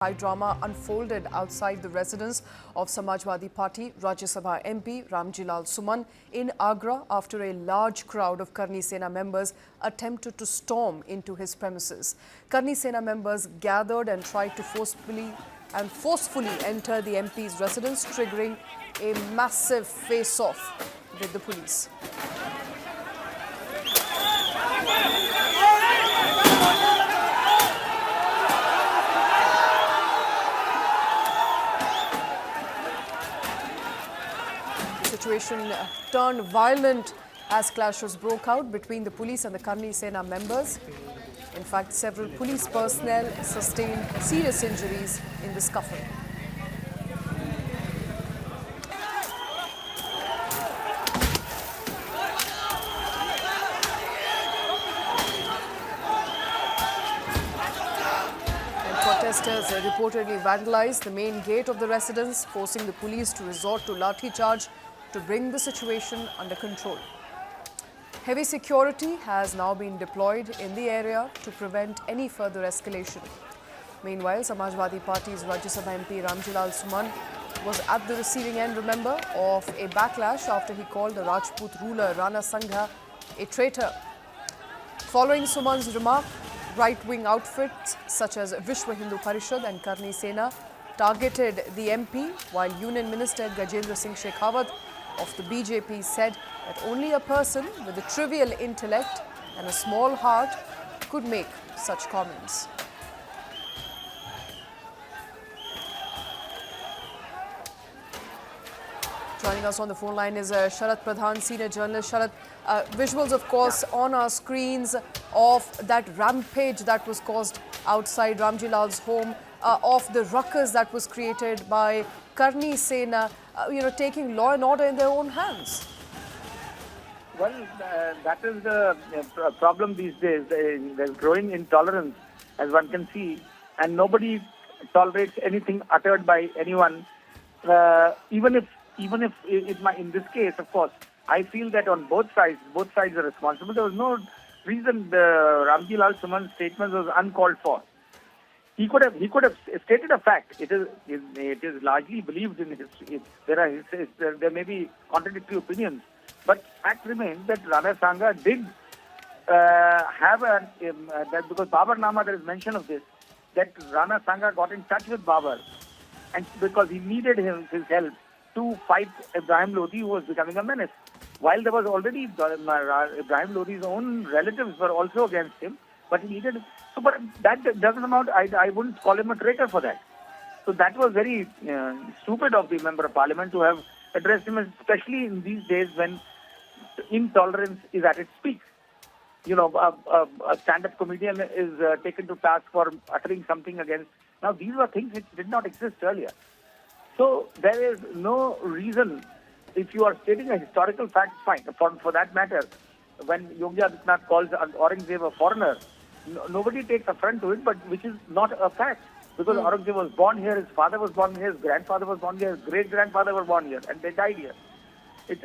High drama unfolded outside the residence of Samajwadi Party Rajya Sabha MP Ramjilal Suman in Agra after a large crowd of Karni Sena members attempted to storm into his premises. Karni Sena members gathered and tried to forcefully enter the MP's residence, triggering a massive face-off with the police. The situation turned violent as clashes broke out between the police and the Karni Sena members. In fact, several police personnel sustained serious injuries in the scuffle. And protesters reportedly vandalized the main gate of the residence, forcing the police to resort to lathi charge to bring the situation under control. Heavy security has now been deployed in the area to prevent any further escalation. Meanwhile, Samajwadi Party's Rajya Sabha MP Ramjilal Suman was at the receiving end, remember, of a backlash after he called the Rajput ruler Rana Sanga a traitor. Following Suman's remark, right-wing outfits such as Vishwa Hindu Parishad and Karni Sena targeted the MP, while Union Minister Gajendra Singh Shekhawat of the BJP said that only a person with a trivial intellect and a small heart could make such comments. Joining us on the phone line is Sharat Pradhan, senior journalist. Sharat, visuals, of course, on our screens of that rampage that was caused outside Ramjilal's home, of the ruckus that was created by Karni Sena, taking law and order in their own hands. Well, that is the problem these days. There's growing intolerance, as one can see, and nobody tolerates anything uttered by anyone. Even if in this case, of course, I feel that on both sides are responsible. There was no reason the Ramjilal Suman statement was uncalled for. He could have stated a fact. It is largely believed in history. There may be contradictory opinions, but fact remains that Rana Sanga did have that, because Babar Nama, there is mention of this, that Rana Sanga got in touch with Babar, and because he needed his help to fight Ibrahim Lodi, who was becoming a menace. While there was already Ibrahim Lodi's own relatives were also against him, but he needed. So, but that doesn't amount. I wouldn't call him a traitor for that. So that was very stupid of the member of parliament to have addressed him, especially in these days when intolerance is at its peak. A stand-up comedian is taken to task for uttering something against. Now, these were things which did not exist earlier. So there is no reason. If you are stating a historical fact, fine. For that matter, when Yogi Adityanath calls Aurangzeb a foreigner, nobody takes affront to it, but which is not a fact. Because Aurangzeb was born here, his father was born here, his grandfather was born here, his great-grandfather was born here, and they died here.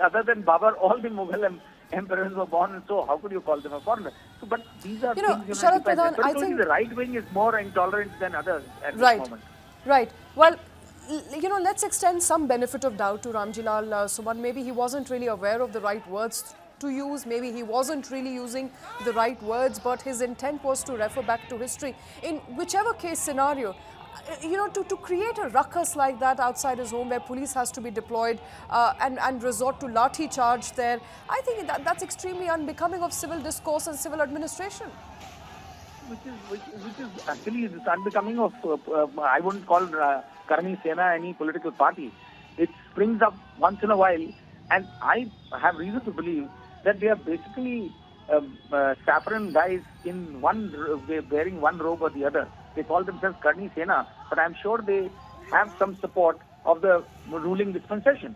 Other than Babar, all the Mughal emperors were born, and so how could you call them a foreigner? So, but these are things, Sharat Pradhan, I think the right wing is more intolerant than others at this moment. Right. Well, let's extend some benefit of doubt to Ramjilal Suman. Maybe he wasn't really aware of the right words to use. Maybe he wasn't really using the right words, but his intent was to refer back to history. In whichever case scenario, to create a ruckus like that outside his home where police has to be deployed and resort to lathi charge there, I think that's extremely unbecoming of civil discourse and civil administration. Which is actually unbecoming of, I wouldn't call Karni Sena any political party. It springs up once in a while, and I have reason to believe that they are basically saffron guys in wearing one robe or the other. They call themselves Karni Sena, but I'm sure they have some support of the ruling dispensation.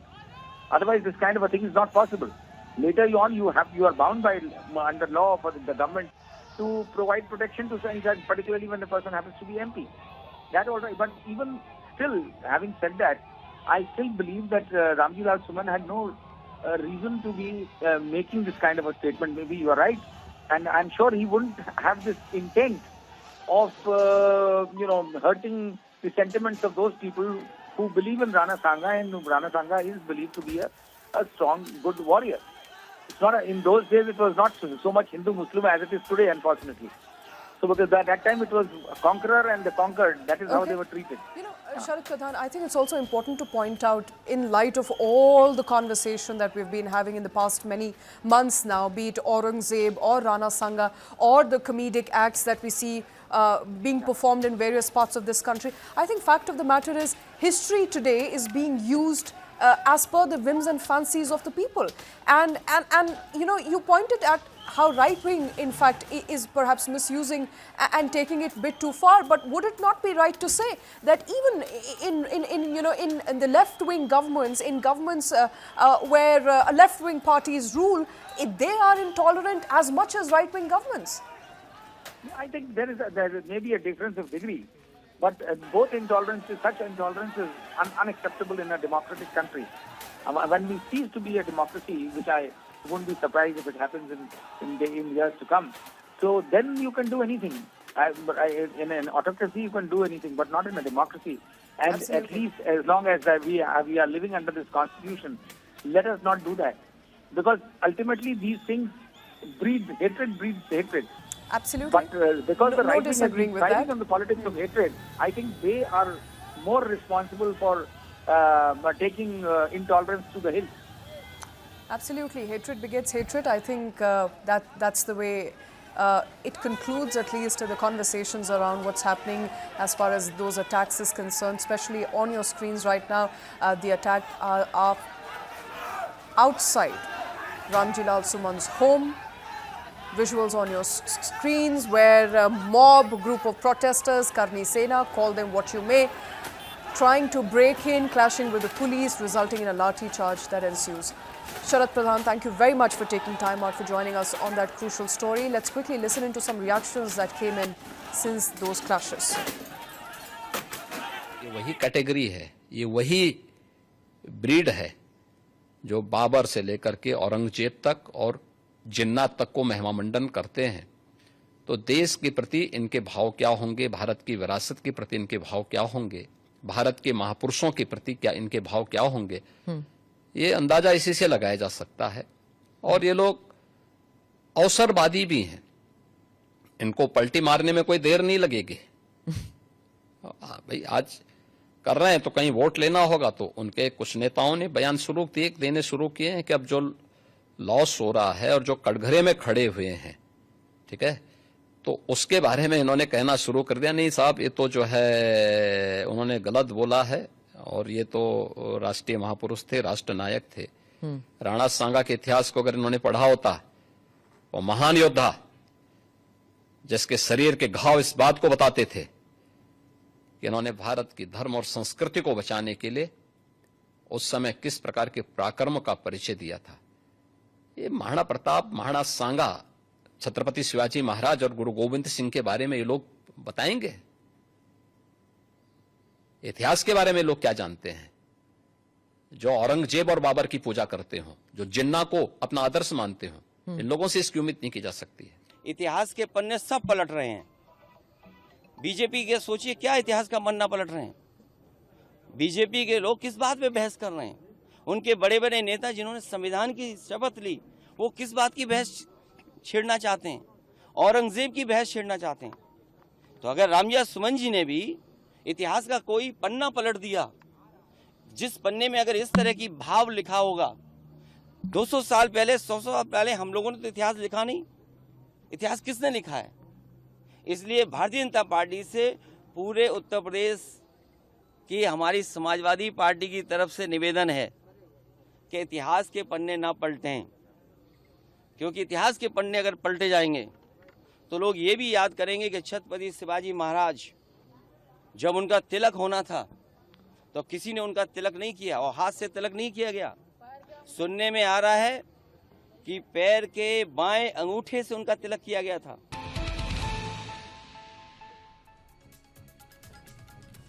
Otherwise, this kind of a thing is not possible. Later on, you are bound by under law for the government to provide protection to such, particularly when the person happens to be MP. That all right, but even still, having said that, I still believe that Ramjilal Suman had no reason to be making this kind of a statement. Maybe you are right, and I'm sure he wouldn't have this intent of hurting the sentiments of those people who believe in Rana Sanga, and Rana Sanga is believed to be a strong, good warrior. It's not in those days it was not so much Hindu-Muslim as it is today, unfortunately. So because at that time it was a conqueror and the conquered. That is how they were treated. You know, Sharad Pradhan, I think it's also important to point out, in light of all the conversation that we've been having in the past many months now, be it Aurangzeb or Rana Sanga or the comedic acts that we see being performed in various parts of this country, I think fact of the matter is history today is being used as per the whims and fancies of the people. And you know, you pointed at how right-wing, in fact, is perhaps misusing and taking it a bit too far. But would it not be right to say that even in the left-wing governments, in governments where left-wing parties rule, they are intolerant as much as right-wing governments? I think there may be a difference of degree, but both intolerances, such intolerance is unacceptable in a democratic country. When we cease to be a democracy, which I won't be surprised if it happens in years to come, so then you can do anything. In an autocracy, you can do anything, but not in a democracy. And Absolutely. At least as long as we are living under this constitution, let us not do that. Because ultimately these things breeds hatred. Absolutely. But because the right wing has disagreeing been with fighting that. on the politics of hatred, I think they are more responsible for taking intolerance to the hills. Absolutely. Hatred begets hatred. I think that's the way it concludes, at least, the conversations around what's happening as far as those attacks is concerned, especially on your screens right now. The attack are outside Ramjilal Suman's home. Visuals on your screens where a mob group of protesters, Karni Sena, call them what you may, trying to break in, clashing with the police, resulting in a lathi charge that ensues. Sharad Pradhan, thank you very much for taking time out for joining us on that crucial story. Let's quickly listen into some reactions that came in since those clashes. ये वही category है, ये वही breed है जो बाबर से लेकर के औरंगजेब तक और जिन्ना तक को महिमामंडन करते हैं। तो देश के प्रति इनके भाव क्या होंगे, भारत की विरासत के प्रति इनके भाव क्या होंगे, भारत के महापुरुषों के प्रति क्या इनके भाव क्या होंगे, ये अंदाजा इसी से लगाया जा सकता है। और ये लोग अवसरवादी भी हैं, इनको पलटी मारने में कोई देर नहीं लगेगी। भाई आज कर रहे हैं तो कहीं वोट लेना होगा, तो उनके कुछ नेताओं ने बयान देने शुरू किए हैं कि अब जो लॉस हो रहा है और जो कटघरे में खड़े हुए हैं, ठीक है, तो उसके बारे में इन्होंने कहना शुरू कर दिया, नहीं साहब ये तो जो है उन्होंने गलत बोला है, और ये तो राष्ट्रीय महापुरुष थे, राष्ट्र नायक थे। राणा सांगा के इतिहास को अगर इन्होंने पढ़ा होता, वो महान योद्धा जिसके शरीर के घाव इस बात को बताते थे कि इन्होंने भारत की धर्म और संस्कृति को बचाने के लिए उस समय किस प्रकार के पराक्रम का परिचय दिया था। ये महाराणा प्रताप, महाराणा सांगा, छत्रपति शिवाजी महाराज और गुरु गोविंद सिंह के बारे में ये लोग बताएंगे? इतिहास के बारे में लोग क्या जानते हैं? जो औरंगजेब और बाबर की पूजा करते हो, जो जिन्ना को अपना आदर्श मानते हो, इन लोगों से इसकी उम्मीद नहीं की जा सकती है। इतिहास के पन्ने सब पलट रहे हैं। बीजेपी के सोचिए क्या इतिहास का पन्ना पलट रहे हैं। बीजेपी के लोग किस बात पे बहस कर रहे हैं? उनके बड़े बड़े नेता जिन्होंने संविधान की शपथ ली, वो किस बात की बहस छेड़ना चाहते हैं? औरंगजेब की बहस छेड़ना चाहते हैं। तो अगर रामजिलाल सुमन जी ने भी इतिहास का कोई पन्ना पलट दिया, जिस पन्ने में अगर इस तरह की भाव लिखा होगा, 200 साल पहले, 100 साल पहले हम लोगों ने तो इतिहास लिखा नहीं। इतिहास किसने लिखा है? इसलिए भारतीय जनता पार्टी से पूरे उत्तर प्रदेश की हमारी समाजवादी पार्टी की तरफ से निवेदन है कि इतिहास के पन्ने ना पलटें, क्योंकि इतिहास के पन्ने अगर पलटे जाएंगे तो लोग ये भी याद करेंगे कि छत्रपति शिवाजी महाराज जब उनका तिलक होना था तो किसी ने उनका तिलक नहीं किया, और हाथ से तिलक नहीं किया गया। सुनने में आ रहा है कि पैर के बाएं अंगूठे से उनका तिलक किया गया था।